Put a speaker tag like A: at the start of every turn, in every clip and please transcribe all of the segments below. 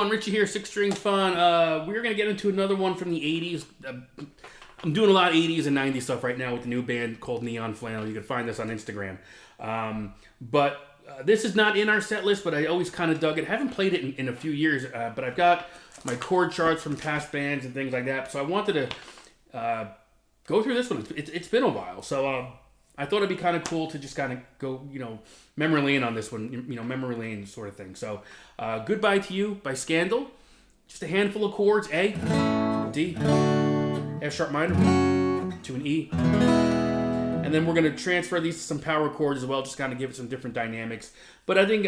A: everyone, Richie here, Six String Fun. We're going to get into another one from the 80s. I'm doing a lot of 80s and 90s stuff right now with the new band called Neon Flannel. You can find this on Instagram. But this is not in our set list, but I always kind of dug it. I haven't played it in a few years, but I've got my chord charts from past bands and things like that. So I wanted to go through this one. It's been a while, so I thought it'd be kind of cool to just kind of go, memory lane on this one, memory lane sort of thing. So, Goodbye to You by Scandal. Just a handful of chords: A, D, F sharp minor, to an E. And then we're going to transfer these to some power chords as well, just kind of give it some different dynamics. But I think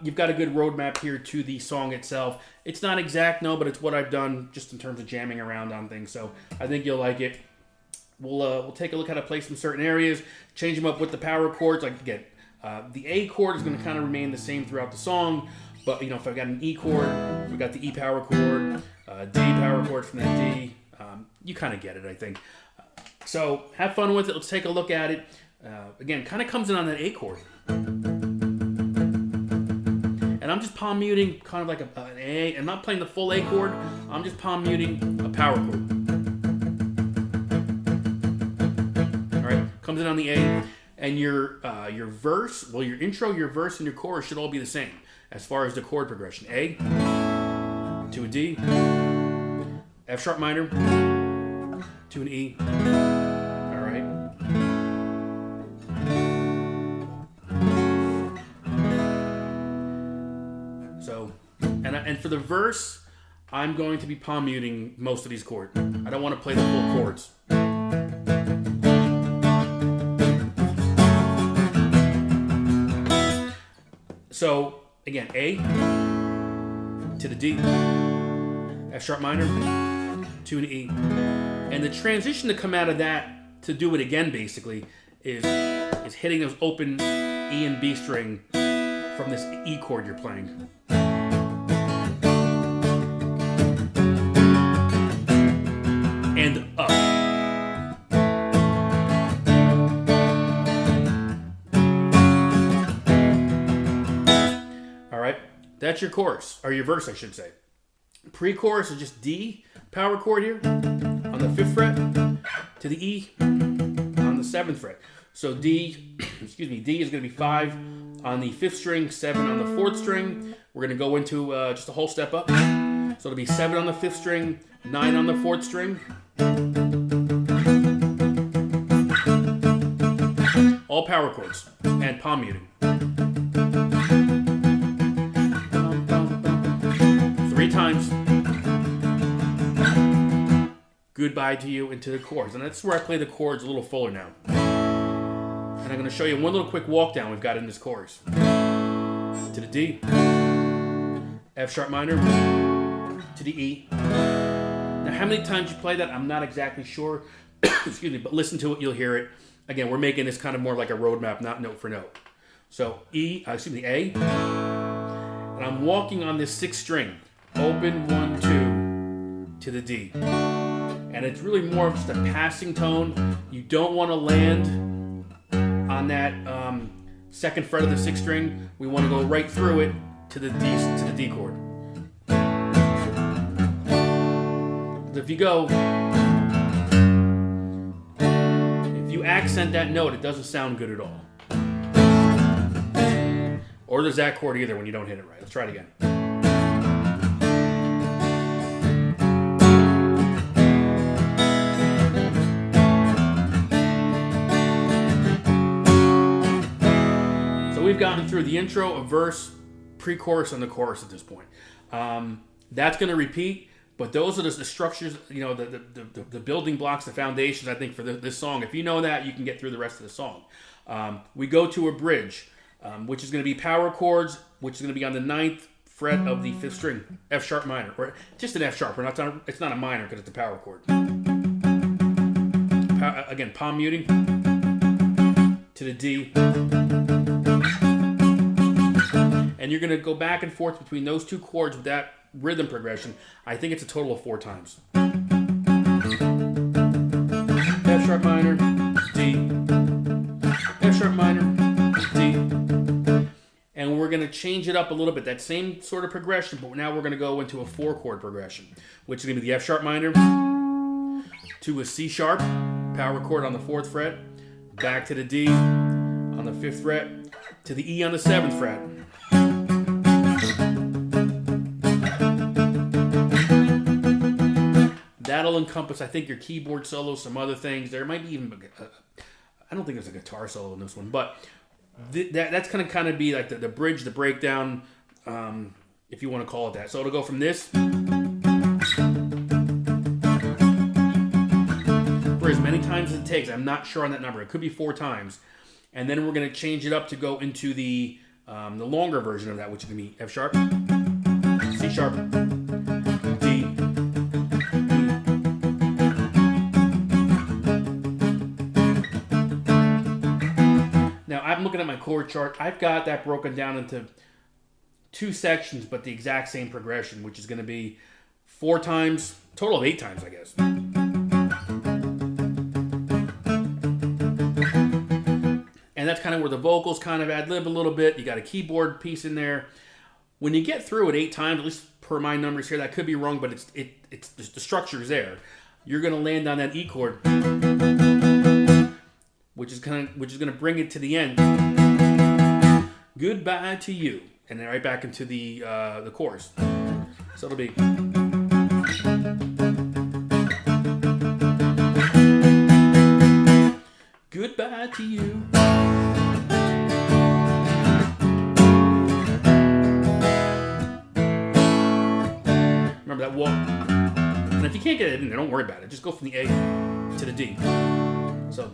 A: you've got a good roadmap here to the song itself. It's not exact, no, but it's what I've done just in terms of jamming around on things. So I think you'll like it. We'll take a look at how to play some certain areas, change them up with the power chords. Like again, the A chord is going to kind of remain the same throughout the song, but if I've got an E chord, we got the E power chord, D power chord from that D. You kind of get it, I think. So have fun with it. Let's take a look at it. Again, kind of comes in on that A chord, and I'm just palm muting, kind of like an A. I'm not playing the full A chord. I'm just palm muting a power chord. Comes in on the A, and your verse, your intro, your verse, and your chorus should all be the same as far as the chord progression. A to a D, F sharp minor to an E. All right. So, and for the verse, I'm going to be palm muting most of these chords. I don't want to play the full chords. So, again, A to the D, F sharp minor to an E. And the transition to come out of that to do it again, basically, is hitting those open E and B string from this E chord you're playing. And up. That's your chorus, or your verse, I should say. Pre-chorus is just D power chord here on the 5th fret to the E on the 7th fret. So D is going to be 5 on the 5th string, 7 on the 4th string. We're going to go into just a whole step up. So it'll be 7 on the 5th string, 9 on the 4th string. All power chords and palm muting. 3 times. Goodbye to You into the chords. And that's where I play the chords a little fuller now. And I'm going to show you one little quick walk down we've got in this chorus. To the D, F sharp minor, to the E. Now how many times you play that, I'm not exactly sure. Excuse me, but listen to it, you'll hear it. Again, we're making this kind of more like a roadmap, not note for note. So A, and I'm walking on this 6th string. Open 1, 2 to the D. And it's really more of just a passing tone. You don't want to land on that 2nd fret of the 6th string. We want to go right through it to the D chord. If you accent that note, it doesn't sound good at all. Or there's that chord either when you don't hit it right. Let's try it again. We've gotten through the intro, a verse, pre-chorus, and the chorus at this point. That's going to repeat, but those are the structures, the building blocks, the foundations, I think, for this song. If you know that, you can get through the rest of the song. We go to a bridge, which is going to be power chords, which is going to be on the 9th fret of the 5th string, F sharp minor, or just an F sharp. It's not a minor because it's a power chord. Again, palm muting to the D. And you're going to go back and forth between those 2 chords with that rhythm progression. I think it's a total of 4 times. F sharp minor, D, F sharp minor, D. And we're going going to change it up a little bit. That same sort of progression, but now we're going to go into a 4-chord progression, which is going to be the F sharp minor to a C sharp, power chord on the 4th fret, back to the D on the 5th fret, to the E on the 7th fret. That'll encompass, I think, your keyboard solo, some other things. There might be even, I don't think there's a guitar solo in this one, but that's going to kind of be like the bridge, the breakdown, if you want to call it that. So it'll go from this for as many times as it takes. I'm not sure on that number. It could be 4 times. And then we're going to change it up to go into the longer version of that, which is going to be F sharp, C sharp, D. Now, I'm looking at my chord chart. I've got that broken down into 2 sections, but the exact same progression, which is going to be 4 times, total of 8 times, I guess. And that's kind of where the vocals kind of ad-lib a little bit. You got a keyboard piece in there. When you get through it 8 times, at least per my numbers here, that could be wrong, but it's the structure is there. You're going to land on that E chord, which is going to bring it to the end. Goodbye to you, and then right back into the chorus. So it'll be. Goodbye to you. Remember that walk. And if you can't get it in there, don't worry about it. Just go from the A to the D. So.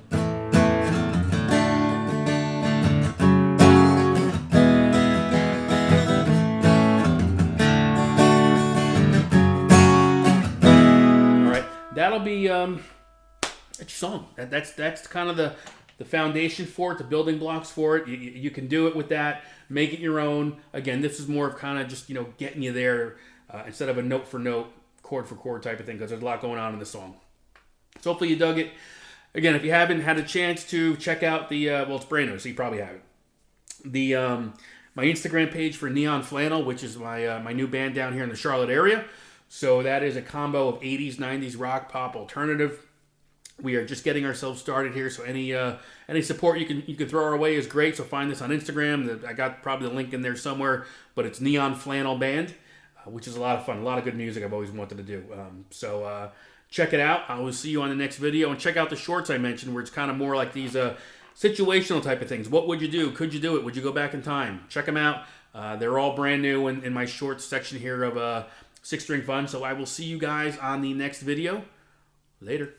A: That'll be it's your song. That's kind of the foundation for it, the building blocks for it. You can do it with that. Make it your own. Again, this is more of kind of just getting you there instead of a note for note, chord for chord type of thing, because there's a lot going on in the song. So hopefully you dug it. Again, if you haven't had a chance to check out the well, it's brand new, so you probably haven't. The my Instagram page for Neon Flannel, which is my new band down here in the Charlotte area. So that is a combo of 80s, 90s rock, pop, alternative. We are just getting ourselves started here, so any support you can throw our way is great. So find this on Instagram. I got probably the link in there somewhere, but it's Neon Flannel Band, which is a lot of fun, a lot of good music I've always wanted to do. So check it out. I will see you on the next video, and check out the shorts I mentioned, where it's kind of more like these situational type of things. What would you do? Could you do it? Would you go back in time? Check them out. They're all brand new in my shorts section here of 6 String Fun. So I will see you guys on the next video. Later.